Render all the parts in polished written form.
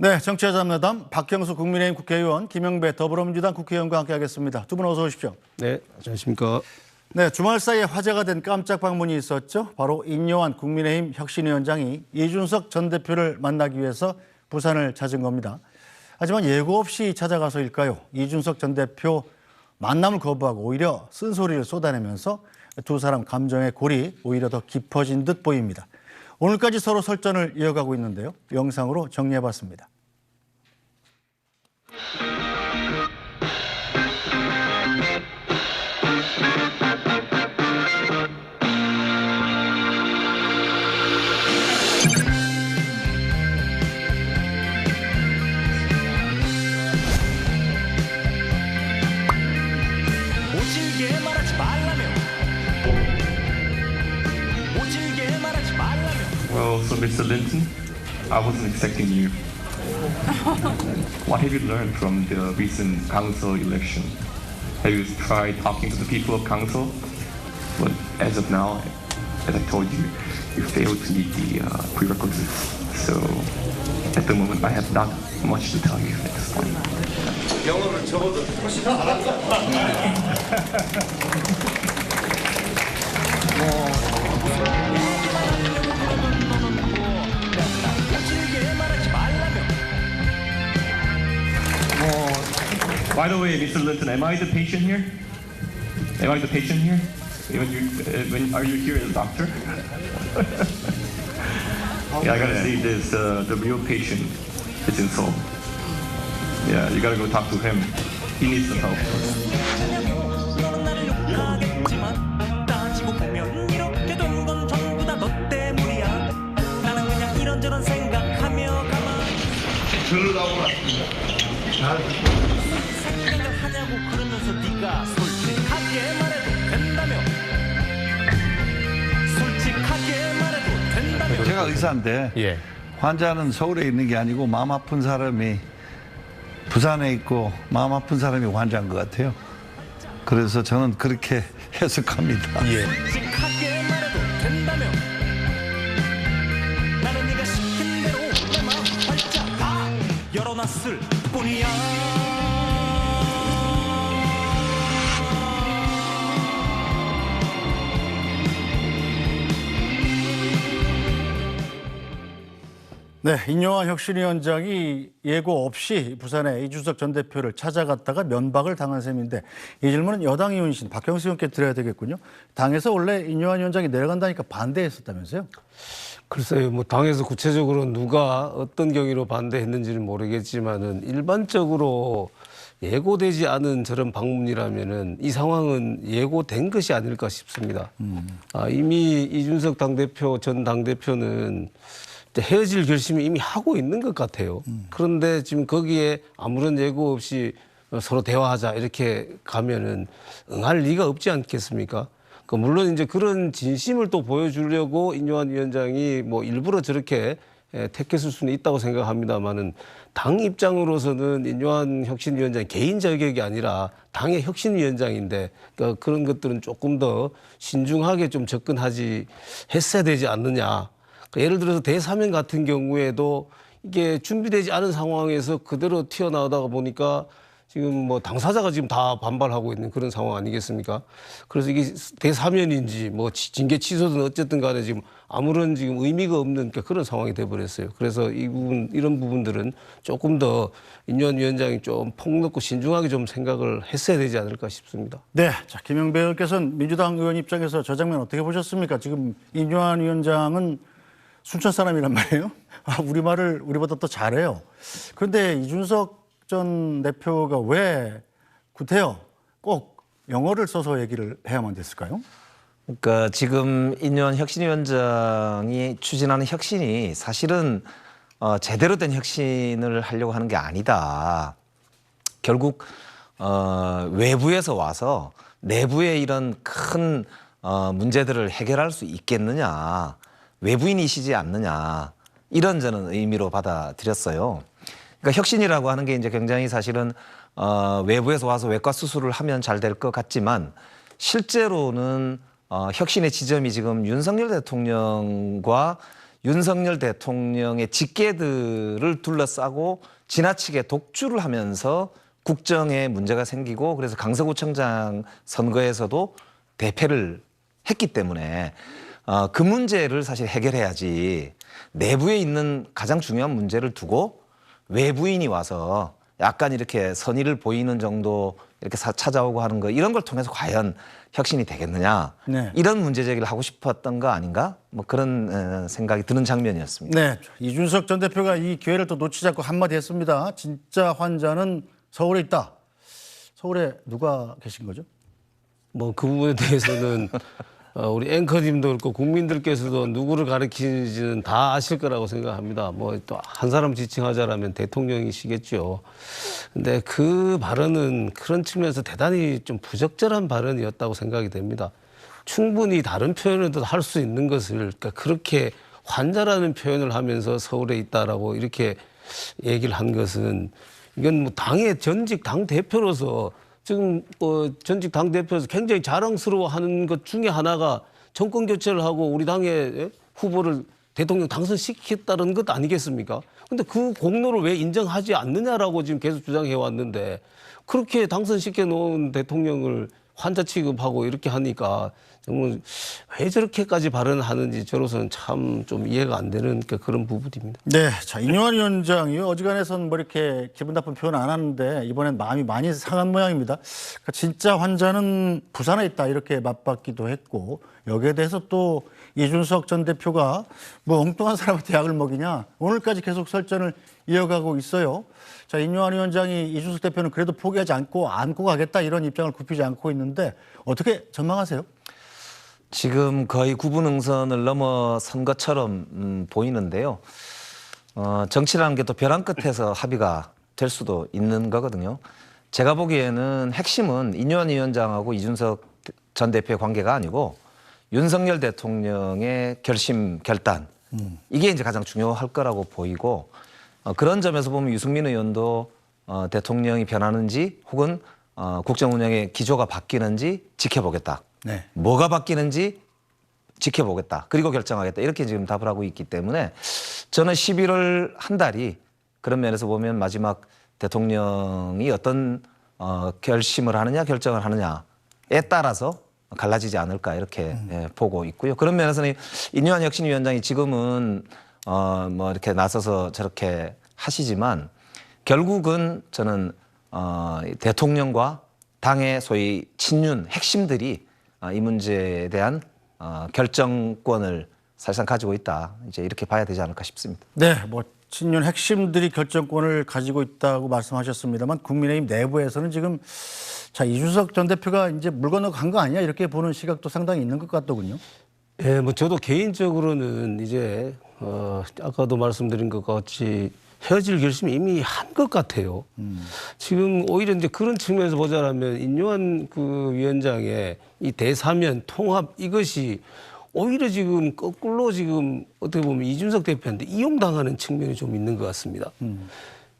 네, 정치자담나담 박형수 국민의힘 국회의원, 김영배 더불어민주당 국회의원과 함께하겠습니다. 두 분 어서 오십시오. 네, 안녕하십니까. 네, 주말 사이에 화제가 된 깜짝 방문이 있었죠. 바로 인요한 국민의힘 혁신위원장이 이준석 전 대표를 만나기 위해서 부산을 찾은 겁니다. 하지만 예고 없이 찾아가서일까요? 이준석 전 대표 만남을 거부하고 오히려 쓴소리를 쏟아내면서 두 사람 감정의 골이 오히려 더 깊어진 듯 보입니다. 오늘까지 서로 설전을 이어가고 있는데요. 영상으로 정리해봤습니다. 모질게 말하지 말라며. 모질게 말하지 말라며. Well, so Mr. Linton, I wasn't expecting you. What have you learned from the recent council election? Have you tried talking to the people of council? But as of now, as I told you, you failed to meet the prerequisites. So at the moment, I have not much to tell you at this point. 영어를 적어도 훨씬 잘한다. 모질게 말하지 말라며. By the way, Mr. Linton, am I the patient here? Am I the patient here? Are you here as a doctor? Yeah, I gotta see this. The real patient is in Seoul. Yeah, you gotta go talk to him. He needs some help. 너는 나를 욕하겠지만 따지고 보면 이렇게 된 건 전부 다 너 때문이야. 나는 그냥 이런저런 생각하며 가만히 들으라고 왔습니다. 생각을 하냐고 그러면서 네가 솔직하게 말해도 된다며. 솔직하게 말해도 된다며. 제가 의사인데 환자는 서울에 있는 게 아니고 마음 아픈 사람이 부산에 있고 마음 아픈 사람이 환자인 것 같아요. 그래서 저는 그렇게 해석합니다. 솔직하게 말해도 된다며. 나는 네가 시킨 대로 내 마음 활짝 다 열어놨을 뿐이야. 네, 인요한 혁신위원장이 예고 없이 부산에 이준석 전 대표를 찾아갔다가 면박을 당한 셈인데 이 질문은 여당 의원이신 박형수 의원께 드려야 되겠군요. 당에서 원래 인요한 위원장이 내려간다니까 반대했었다면서요? 글쎄요, 뭐 당에서 구체적으로 누가 어떤 경위로 반대했는지는 모르겠지만은 일반적으로 예고되지 않은 저런 방문이라면은 이 상황은 예고된 것이 아닐까 싶습니다. 이미 이준석 당대표 전 당대표는 헤어질 결심을 이미 하고 있는 것 같아요. 그런데 지금 거기에 아무런 예고 없이 서로 대화하자 이렇게 가면은 응할 리가 없지 않겠습니까? 물론 이제 그런 진심을 또 보여주려고 인요한 위원장이 뭐 일부러 저렇게 택했을 수는 있다고 생각합니다만은 당 입장으로서는 인요한 혁신위원장 개인 자격이 아니라 당의 혁신위원장인데 그러니까 그런 것들은 조금 더 신중하게 좀 접근하지 했어야 되지 않느냐. 예를 들어서 대사면 같은 경우에도 이게 준비되지 않은 상황에서 그대로 튀어나오다가 보니까 지금 뭐 당사자가 지금 다 반발하고 있는 그런 상황 아니겠습니까? 그래서 이게 대사면인지 뭐 징계 취소든 어쨌든 간에 지금 아무런 지금 의미가 없는 그런 상황이 돼버렸어요. 그래서 이런 부분들은 조금 더 인요한 위원장이 좀 폭넓고 신중하게 좀 생각을 했어야 되지 않을까 싶습니다. 네, 자 김영배 의원께서는 민주당 의원 입장에서 저 장면 어떻게 보셨습니까? 지금 인요한 위원장은 순천 사람이란 말이에요. 우리말을 우리보다 더 잘해요. 그런데 이준석 전 대표가 왜 구태여 꼭 영어를 써서 얘기를 해야만 됐을까요? 그러니까 지금 인요한 혁신위원장이 추진하는 혁신이 사실은 제대로 된 혁신을 하려고 하는 게 아니다. 결국 외부에서 와서 내부의 이런 큰 문제들을 해결할 수 있겠느냐. 외부인이시지 않느냐 이런 저는 의미로 받아들였어요. 그러니까 혁신이라고 하는 게 이제 굉장히 사실은 외부에서 와서 외과 수술을 하면 잘 될 것 같지만 실제로는 혁신의 지점이 지금 윤석열 대통령과 윤석열 대통령의 직계들을 둘러싸고 지나치게 독주를 하면서 국정에 문제가 생기고 그래서 강서구청장 선거에서도 대패를 했기 때문에 그 문제를 사실 해결해야지 내부에 있는 가장 중요한 문제를 두고 외부인이 와서 약간 이렇게 선의를 보이는 정도 이렇게 찾아오고 하는 거 이런 걸 통해서 과연 혁신이 되겠느냐 네. 이런 문제 제기를 하고 싶었던 거 아닌가 뭐 그런 생각이 드는 장면이었습니다. 네, 이준석 전 대표가 이 기회를 또 놓치지 않고 한마디 했습니다. 진짜 환자는 서울에 있다. 서울에 누가 계신 거죠? 뭐 그 부분에 대해서는 우리 앵커님도 그렇고 국민들께서도 누구를 가리키는지는 다 아실 거라고 생각합니다. 뭐 또 한 사람 지칭하자라면 대통령이시겠죠. 근데 그 발언은 그런 측면에서 대단히 좀 부적절한 발언이었다고 생각이 됩니다. 충분히 다른 표현을 할 수 있는 것을 그러니까 그렇게 환자라는 표현을 하면서 서울에 있다라고 이렇게 얘기를 한 것은 이건 뭐 당의 전직 당 대표로서 지금 전직 당 대표로서 굉장히 자랑스러워하는 것 중에 하나가 정권 교체를 하고 우리 당의 후보를 대통령 당선시켰다는 것 아니겠습니까? 근데 그 공로를 왜 인정하지 않느냐라고 지금 계속 주장해 왔는데 그렇게 당선시켜 놓은 대통령을 환자 취급하고 이렇게 하니까 정말 왜 저렇게까지 발언하는지 저로서는 참 좀 이해가 안 되는 그런 부분입니다. 네, 자 인요한 위원장이 어지간해서는 뭐 이렇게 기분 나쁜 표현 안 하는데 이번엔 마음이 많이 상한 모양입니다. 그러니까 진짜 환자는 부산에 있다 이렇게 맞받기도 했고 여기에 대해서 또 이준석 전 대표가 뭐 엉뚱한 사람한테 약을 먹이냐 오늘까지 계속 설전을 이어가고 있어요. 자 인요한 위원장이 이준석 대표는 그래도 포기하지 않고 안고 가겠다 이런 입장을 굽히지 않고 있는데 어떻게 전망하세요? 지금 거의 구분응선을 넘어선 것처럼 보이는데요. 정치라는 게 또 벼랑 끝에서 합의가 될 수도 있는 거거든요. 제가 보기에는 핵심은 인요한 위원장하고 이준석 전 대표의 관계가 아니고 윤석열 대통령의 결심, 결단 이게 이제 가장 중요할 거라고 보이고 그런 점에서 보면 유승민 의원도 대통령이 변하는지 혹은 국정 운영의 기조가 바뀌는지 지켜보겠다. 네. 뭐가 바뀌는지 지켜보겠다. 그리고 결정하겠다. 이렇게 지금 답을 하고 있기 때문에 저는 11월 한 달이 그런 면에서 보면 마지막 대통령이 어떤 결심을 하느냐 결정을 하느냐에 따라서 갈라지지 않을까 이렇게 보고 있고요. 그런 면에서는 인요한 혁신위원장이 지금은 뭐 이렇게 나서서 저렇게 하시지만 결국은 저는 대통령과 당의 소위 친윤 핵심들이 이 문제에 대한 결정권을 사실상 가지고 있다. 이제 이렇게 봐야 되지 않을까 싶습니다. 네, 뭐 친윤 핵심들이 결정권을 가지고 있다고 말씀하셨습니다만 국민의힘 내부에서는 지금 자 이준석 전 대표가 이제 물 건너 간 거 아니야 이렇게 보는 시각도 상당히 있는 것 같더군요. 예, 뭐 저도 개인적으로는 이제 아까도 말씀드린 것 같이 헤어질 결심이 이미 한 것 같아요. 지금 오히려 이제 그런 측면에서 보자면 인요한 그 위원장의 이 대사면 통합 이것이 오히려 지금 거꾸로 지금 어떻게 보면 이준석 대표한테 이용당하는 측면이 좀 있는 것 같습니다.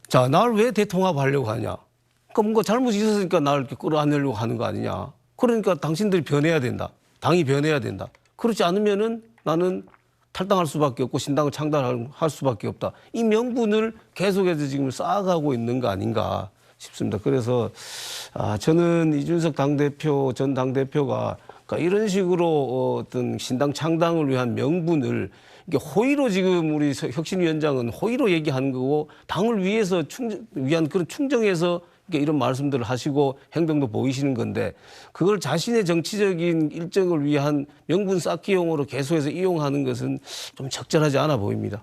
자, 나를 왜 대통합하려고 하냐? 그러니까 뭔가 잘못이 있었으니까 나를 이렇게 끌어안으려고 하는 거 아니냐? 그러니까 당신들이 변해야 된다. 당이 변해야 된다. 그렇지 않으면은 나는 탈당할 수밖에 없고 신당을 창단할 수밖에 없다. 이 명분을 계속해서 지금 쌓아가고 있는 거 아닌가 싶습니다. 그래서 저는 이준석 당대표, 전 당대표가 그러니까 이런 식으로 어떤 신당 창당을 위한 명분을 이게 호의로 지금 우리 혁신위원장은 호의로 얘기하는 거고 당을 위해서 위한 그런 충정에서 이런 말씀들을 하시고 행동도 보이시는 건데 그걸 자신의 정치적인 일정을 위한 명분 쌓기용으로 계속해서 이용하는 것은 좀 적절하지 않아 보입니다.